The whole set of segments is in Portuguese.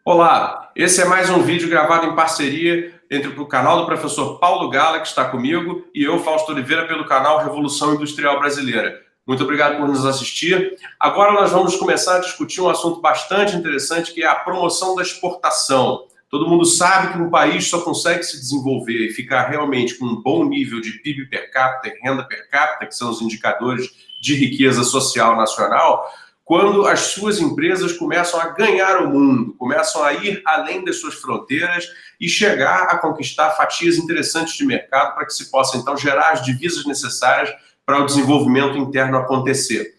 Olá, esse é mais um vídeo gravado em parceria entre o canal do professor Paulo Gala, que está comigo, e eu, Fausto Oliveira, pelo canal Revolução Industrial Brasileira. Muito obrigado por nos assistir. Agora nós vamos começar a discutir um assunto bastante interessante, que é a promoção da exportação. Todo mundo sabe que um país só consegue se desenvolver e ficar realmente com um bom nível de PIB per capita e renda per capita, que são os indicadores de riqueza social nacional, quando as suas empresas começam a ganhar o mundo, começam a ir além das suas fronteiras e chegar a conquistar fatias interessantes de mercado para que se possa, então, gerar as divisas necessárias para o desenvolvimento interno acontecer.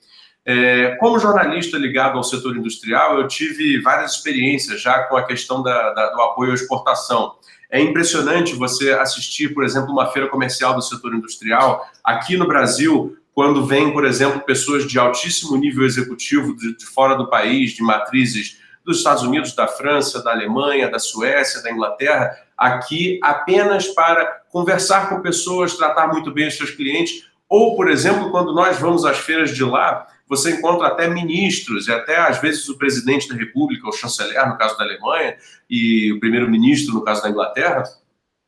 Como jornalista ligado ao setor industrial, eu tive várias experiências já com a questão do apoio à exportação. É impressionante você assistir, por exemplo, uma feira comercial do setor industrial aqui no Brasil, quando vem, por exemplo, pessoas de altíssimo nível executivo de fora do país, de matrizes dos Estados Unidos, da França, da Alemanha, da Suécia, da Inglaterra, aqui apenas para conversar com pessoas, tratar muito bem os seus clientes, ou, por exemplo, quando nós vamos às feiras de lá, você encontra até ministros e até, às vezes, o presidente da República, o chanceler, no caso da Alemanha, e o primeiro-ministro, no caso da Inglaterra,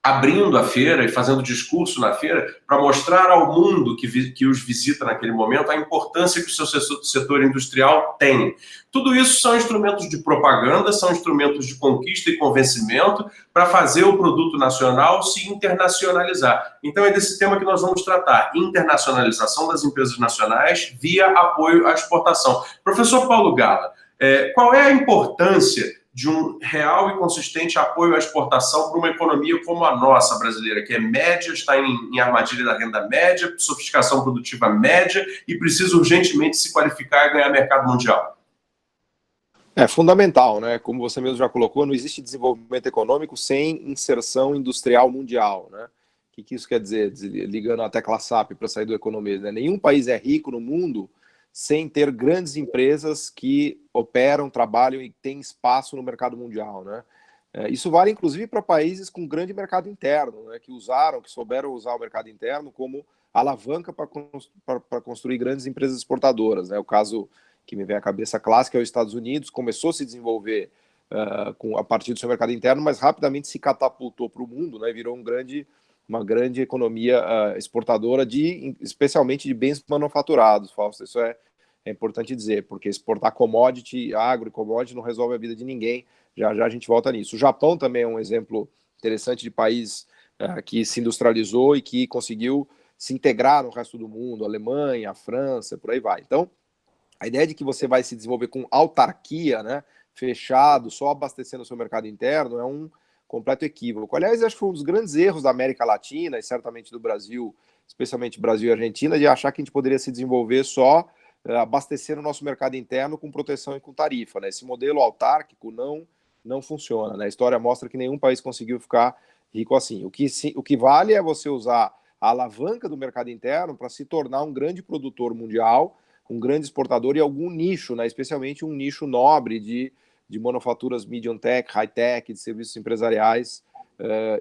abrindo a feira e fazendo discurso na feira para mostrar ao mundo que os visita naquele momento a importância que o seu setor industrial tem. Tudo isso são instrumentos de propaganda, são instrumentos de conquista e convencimento para fazer o produto nacional se internacionalizar. Então é desse tema que nós vamos tratar, internacionalização das empresas nacionais via apoio à exportação. Professor Paulo Gala, qual é a importância de um real e consistente apoio à exportação para uma economia como a nossa brasileira, que é média, está em armadilha da renda média, sofisticação produtiva média e precisa urgentemente se qualificar e ganhar mercado mundial? É fundamental, né? Como você mesmo já colocou, não existe desenvolvimento econômico sem inserção industrial mundial, né? O que isso quer dizer? Ligando a tecla SAP para sair do economia, né? Nenhum país é rico no mundo sem ter grandes empresas que operam, trabalham e têm espaço no mercado mundial, né? Isso vale inclusive para países com grande mercado interno, né? Que souberam usar o mercado interno como alavanca para construir grandes empresas exportadoras, né? O caso que me vem à cabeça clássica é os Estados Unidos, começou a se desenvolver a partir do seu mercado interno, mas rapidamente se catapultou para o mundo, né? Virou uma grande economia exportadora, especialmente de bens manufaturados, Fausto. Isso é importante dizer, porque exportar commodity, agro e commodity não resolve a vida de ninguém. Já já a gente volta nisso. O Japão também é um exemplo interessante de país que se industrializou e que conseguiu se integrar no resto do mundo, a Alemanha, a França, por aí vai. Então, a ideia de que você vai se desenvolver com autarquia, né, fechado, só abastecendo o seu mercado interno, é um completo equívoco. Aliás, acho que foi um dos grandes erros da América Latina e certamente do Brasil, especialmente Brasil e Argentina, de achar que a gente poderia se desenvolver só abastecer o nosso mercado interno com proteção e com tarifa, né? Esse modelo autárquico não funciona, né? A história mostra que nenhum país conseguiu ficar rico assim. O que vale é você usar a alavanca do mercado interno para se tornar um grande produtor mundial, um grande exportador e algum nicho, né? Especialmente um nicho nobre de manufaturas medium tech, high tech, de serviços empresariais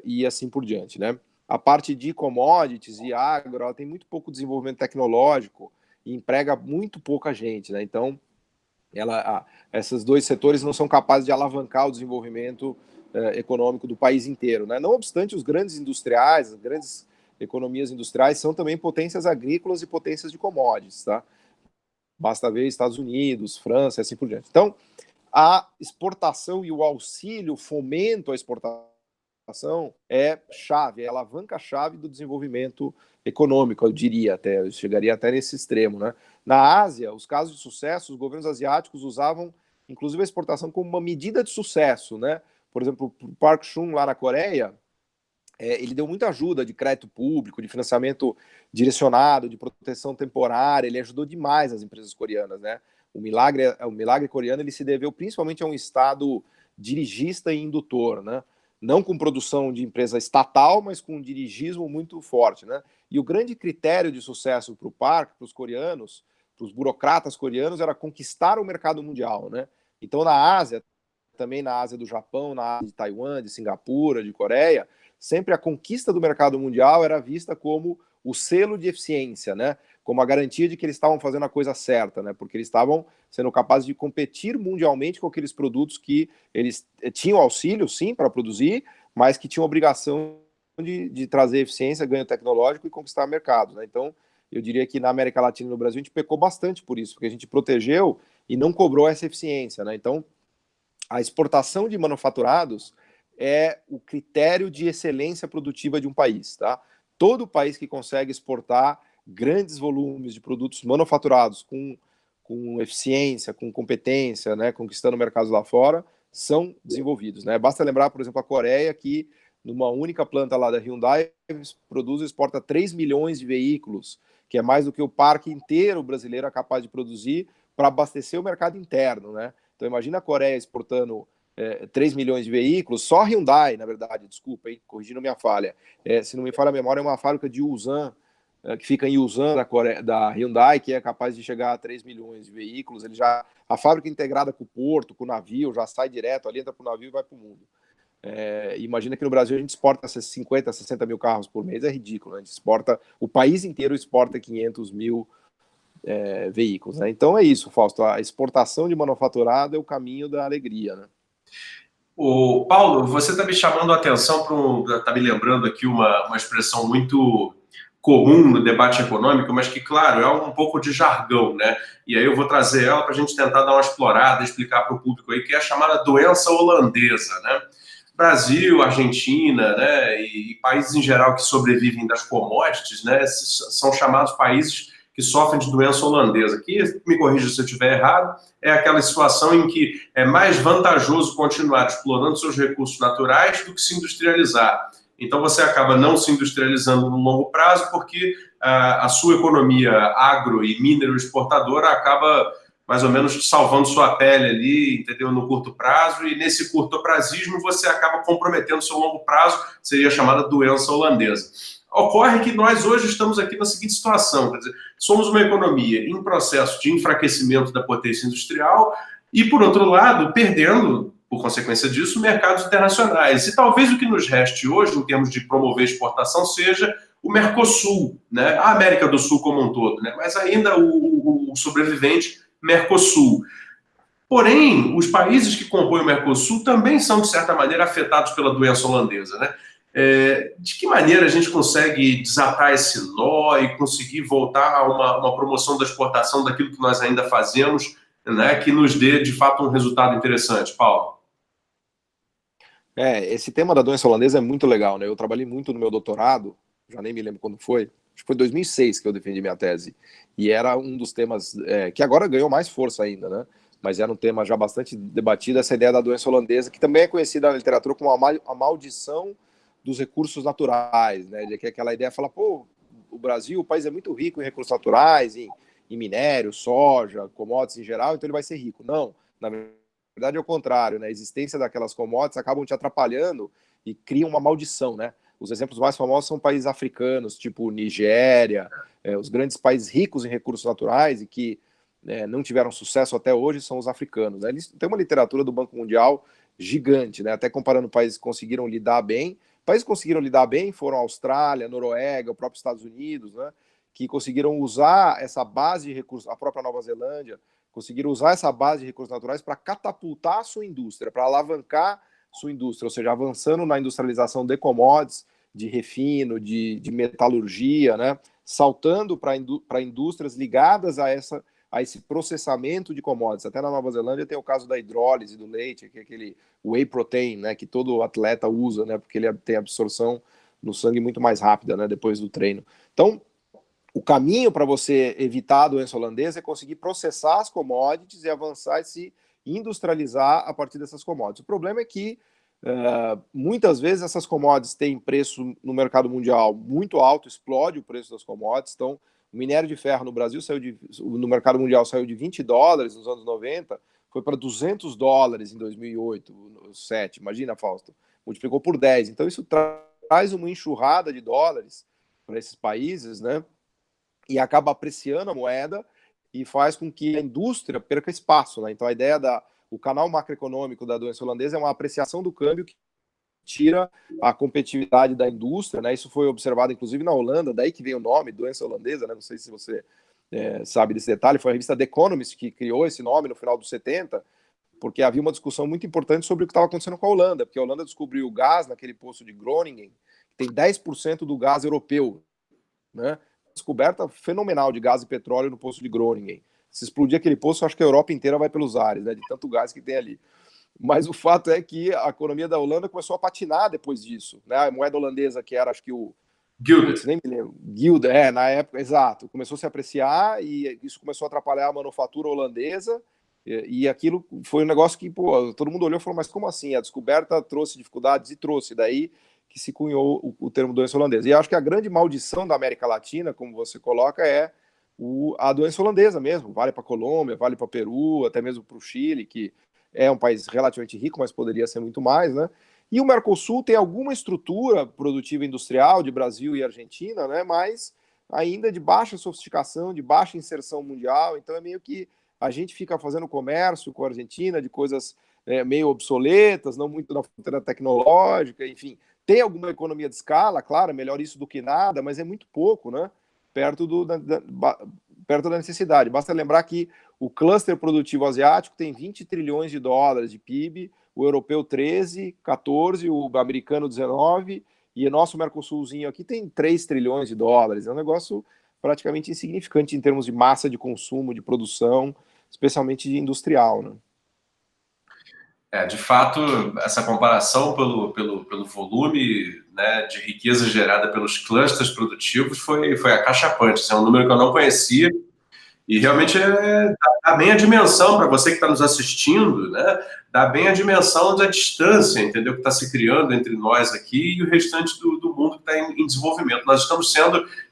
e assim por diante, né? A parte de commodities e agro, ela tem muito pouco desenvolvimento tecnológico e emprega muito pouca gente, né? Então, esses dois setores não são capazes de alavancar o desenvolvimento econômico do país inteiro, né? Não obstante, os grandes industriais, as grandes economias industriais são também potências agrícolas e potências de commodities, tá? Basta ver Estados Unidos, França e assim por diante. Então, a exportação e o auxílio, o fomento à exportação é chave, é a alavanca-chave do desenvolvimento econômico, eu diria até, eu chegaria até nesse extremo, né? Na Ásia, os casos de sucesso, os governos asiáticos usavam, inclusive, a exportação como uma medida de sucesso, né? Por exemplo, o Park Chung, lá na Coreia, ele deu muita ajuda de crédito público, de financiamento direcionado, de proteção temporária, ele ajudou demais as empresas coreanas, né? O milagre coreano ele se deveu principalmente a um Estado dirigista e indutor, né? Não com produção de empresa estatal, mas com um dirigismo muito forte, né? E o grande critério de sucesso para o PARC, para os coreanos, para os burocratas coreanos, era conquistar o mercado mundial, né? Então, na Ásia, também na Ásia do Japão, na Ásia de Taiwan, de Singapura, de Coreia, sempre a conquista do mercado mundial era vista como o selo de eficiência, né? como a garantia de que eles estavam fazendo a coisa certa, né? Porque eles estavam sendo capazes de competir mundialmente com aqueles produtos que eles tinham auxílio, sim, para produzir, mas que tinham obrigação de trazer eficiência, ganho tecnológico e conquistar mercados, né? Então, eu diria que na América Latina e no Brasil a gente pecou bastante por isso, porque a gente protegeu e não cobrou essa eficiência, né? Então, a exportação de manufaturados é o critério de excelência produtiva de um país, tá? Todo país que consegue exportar grandes volumes de produtos manufaturados com eficiência, com competência, né, conquistando mercados lá fora, são desenvolvidos, né? Basta lembrar, por exemplo, a Coreia, que numa única planta lá da Hyundai produz e exporta 3 milhões de veículos, que é mais do que o parque inteiro brasileiro é capaz de produzir para abastecer o mercado interno, né? Então imagina a Coreia exportando 3 milhões de veículos, só a Hyundai, na verdade, desculpa, hein, corrigindo minha falha. Se não me falha a memória, é uma fábrica de Ulsan, que fica em Ulsan, da Hyundai, que é capaz de chegar a 3 milhões de veículos. A fábrica integrada com o porto, com o navio, já sai direto ali, entra para o navio e vai para o mundo. Imagina que no Brasil a gente exporta 50, 60 mil carros por mês, é ridículo, né? A gente exporta, o país inteiro exporta 500 mil veículos, né? Então é isso, Fausto, a exportação de manufaturado é o caminho da alegria, né? O Paulo, você está me chamando a atenção para está me lembrando aqui uma expressão muito comum no debate econômico, mas que, claro, é um pouco de jargão, né? E aí eu vou trazer ela para a gente tentar dar uma explorada, explicar para o público aí, que é a chamada doença holandesa, né? Brasil, Argentina, né, e países em geral que sobrevivem das commodities, né, são chamados países que sofrem de doença holandesa. Que, me corrija se eu estiver errado, é aquela situação em que é mais vantajoso continuar explorando seus recursos naturais do que se industrializar. Então você acaba não se industrializando no longo prazo porque a sua economia agro e minero exportadora acaba mais ou menos salvando sua pele ali, entendeu, no curto prazo, e nesse curtoprazismo você acaba comprometendo seu longo prazo, seria a chamada doença holandesa. Ocorre que nós hoje estamos aqui na seguinte situação, quer dizer, somos uma economia em processo de enfraquecimento da potência industrial e, por outro lado, perdendo, por consequência disso, mercados internacionais. E talvez o que nos reste hoje, em termos de promover exportação, seja o Mercosul, né? A América do Sul como um todo, né? Mas ainda o sobrevivente Mercosul. Porém, os países que compõem o Mercosul também são, de certa maneira, afetados pela doença holandesa, né? De que maneira a gente consegue desatar esse nó e conseguir voltar a uma promoção da exportação daquilo que nós ainda fazemos, né, que nos dê, de fato, um resultado interessante, Paulo? Esse tema da doença holandesa é muito legal, né? Eu trabalhei muito no meu doutorado, já nem me lembro quando foi, acho que foi em 2006 que eu defendi minha tese, e era um dos temas que agora ganhou mais força ainda, né? Mas era um tema já bastante debatido, essa ideia da doença holandesa, que também é conhecida na literatura como a maldição dos recursos naturais, né? De que aquela ideia fala, pô, o Brasil, o país é muito rico em recursos naturais, em minério, soja, commodities em geral, então ele vai ser rico. Não, na verdade é o contrário, né? A existência daquelas commodities acabam te atrapalhando e criam uma maldição, né? Os exemplos mais famosos são países africanos, tipo Nigéria, os grandes países ricos em recursos naturais e que não tiveram sucesso até hoje são os africanos, né? Eles têm uma literatura do Banco Mundial gigante, né? Até comparando países que conseguiram lidar bem. Países que conseguiram lidar bem foram a Austrália, a Noruega, o próprio Estados Unidos, né? Que conseguiram usar essa base de recursos, a própria Nova Zelândia, conseguiram usar essa base de recursos naturais para catapultar a sua indústria, para alavancar sua indústria, ou seja, avançando na industrialização de commodities, de refino, de metalurgia, né? Saltando para indústrias ligadas a esse processamento de commodities. Até na Nova Zelândia tem o caso da hidrólise do leite, que é aquele whey protein, né, que todo atleta usa, né, porque ele tem absorção no sangue muito mais rápida, né, depois do treino. Então, o caminho para você evitar a doença holandesa é conseguir processar as commodities e avançar e se industrializar a partir dessas commodities. O problema é que muitas vezes essas commodities têm preço no mercado mundial muito alto, explode o preço das commodities. Então, o minério de ferro no Brasil no mercado mundial saiu de $20 nos anos 90, foi para $200 em 2008, 2007. Imagina, Fausto, multiplicou por 10. Então, isso traz uma enxurrada de dólares para esses países, né? E acaba apreciando a moeda e faz com que a indústria perca espaço, né? Então, a ideia o canal macroeconômico da doença holandesa é uma apreciação do câmbio que tira a competitividade da indústria, né? Isso foi observado inclusive na Holanda, daí que vem o nome, doença holandesa, né? Não sei se você sabe desse detalhe, foi a revista The Economist que criou esse nome no final dos 70, porque havia uma discussão muito importante sobre o que estava acontecendo com a Holanda, porque a Holanda descobriu o gás naquele poço de Groningen, que tem 10% do gás europeu, né? Descoberta fenomenal de gás e petróleo no poço de Groningen. Se explodir aquele poço, acho que a Europa inteira vai pelos ares, né? De tanto gás que tem ali. Mas o fato é que a economia da Holanda começou a patinar depois disso, né? A moeda holandesa, que era, acho que o... Guilder. Nem me lembro. Guilder, na época, exato. Começou a se apreciar e isso começou a atrapalhar a manufatura holandesa. E aquilo foi um negócio que, pô, todo mundo olhou e falou, mas como assim? A descoberta trouxe dificuldades e trouxe. Daí que se cunhou o termo doença holandesa. E acho que a grande maldição da América Latina, como você coloca, é a doença holandesa mesmo. Vale para a Colômbia, vale para o Peru, até mesmo para o Chile, que é um país relativamente rico, mas poderia ser muito mais, né? E o Mercosul tem alguma estrutura produtiva industrial de Brasil e Argentina, né? Mas ainda de baixa sofisticação, de baixa inserção mundial. Então é meio que a gente fica fazendo comércio com a Argentina de coisas meio obsoletas, não muito na fronteira tecnológica, enfim. Tem alguma economia de escala, claro, melhor isso do que nada, mas é muito pouco, né? Perto da necessidade. Basta lembrar que o cluster produtivo asiático tem 20 trilhões de dólares de PIB, o europeu 13, 14, o americano 19, e o nosso Mercosulzinho aqui tem 3 trilhões de dólares. É um negócio praticamente insignificante em termos de massa de consumo, de produção, especialmente de industrial, né? De fato, essa comparação pelo volume, né, de riqueza gerada pelos clusters produtivos foi acachapante. Esse é um número que eu não conhecia e realmente dá bem a dimensão para você que está nos assistindo, né? Dá bem a dimensão da distância, entendeu? Que está se criando entre nós aqui e o restante do mundo que está em desenvolvimento. Nós estamos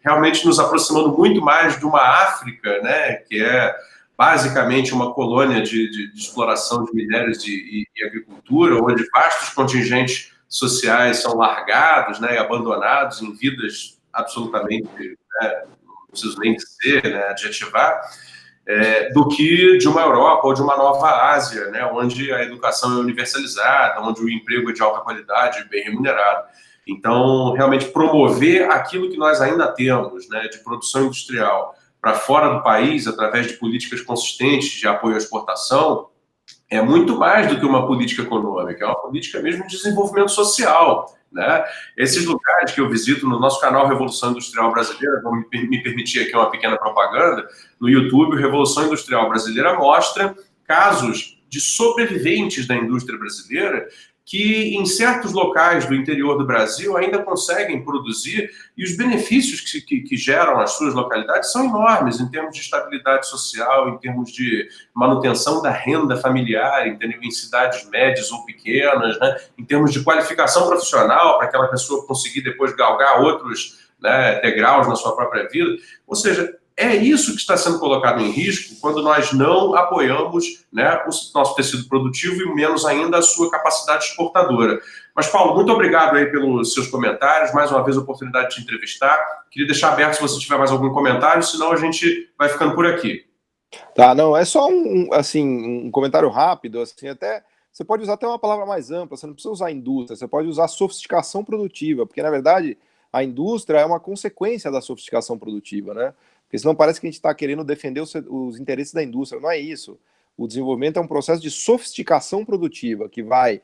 realmente nos aproximando muito mais de uma África, né? Que é basicamente uma colônia de exploração de minérios e agricultura, onde vastos contingentes sociais são largados, né, e abandonados em vidas absolutamente, né, não preciso nem dizer, né, adjetivar, do que de uma Europa ou de uma nova Ásia, né, onde a educação é universalizada, onde o emprego é de alta qualidade e bem remunerado. Então, realmente promover aquilo que nós ainda temos, né, de produção industrial para fora do país, através de políticas consistentes de apoio à exportação, é muito mais do que uma política econômica, é uma política mesmo de desenvolvimento social, né? Esses lugares que eu visito no nosso canal Revolução Industrial Brasileira, vou me permitir aqui uma pequena propaganda, no YouTube, o Revolução Industrial Brasileira mostra casos de sobreviventes da indústria brasileira que em certos locais do interior do Brasil ainda conseguem produzir e os benefícios que geram as suas localidades são enormes em termos de estabilidade social, em termos de manutenção da renda familiar, entendeu? Em cidades médias ou pequenas, né? Em termos de qualificação profissional para aquela pessoa conseguir depois galgar outros, né, degraus na sua própria vida. Ou seja, é isso que está sendo colocado em risco quando nós não apoiamos, né, o nosso tecido produtivo e menos ainda a sua capacidade exportadora. Mas, Paulo, muito obrigado aí pelos seus comentários. Mais uma vez, a oportunidade de te entrevistar. Queria deixar aberto se você tiver mais algum comentário, senão a gente vai ficando por aqui. Tá, não, é só um comentário rápido, assim, até você pode usar até uma palavra mais ampla, você não precisa usar indústria, você pode usar sofisticação produtiva, porque, na verdade, a indústria é uma consequência da sofisticação produtiva, né? Porque senão parece que a gente está querendo defender os interesses da indústria. Não é isso. O desenvolvimento é um processo de sofisticação produtiva que vai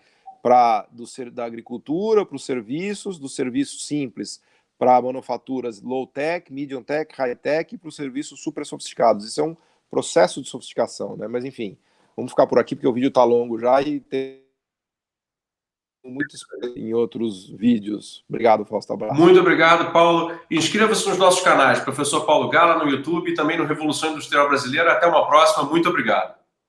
da agricultura para os serviços, dos serviços simples para manufaturas low-tech, medium-tech, high-tech e para os serviços super sofisticados. Isso é um processo de sofisticação, né? Mas, enfim, vamos ficar por aqui porque o vídeo está longo já e tem muito em outros vídeos. Obrigado, Fausto. Abraço. Muito obrigado, Paulo. Inscreva-se nos nossos canais, Professor Paulo Gala no YouTube e também no Revolução Industrial Brasileira. Até uma próxima. Muito obrigado.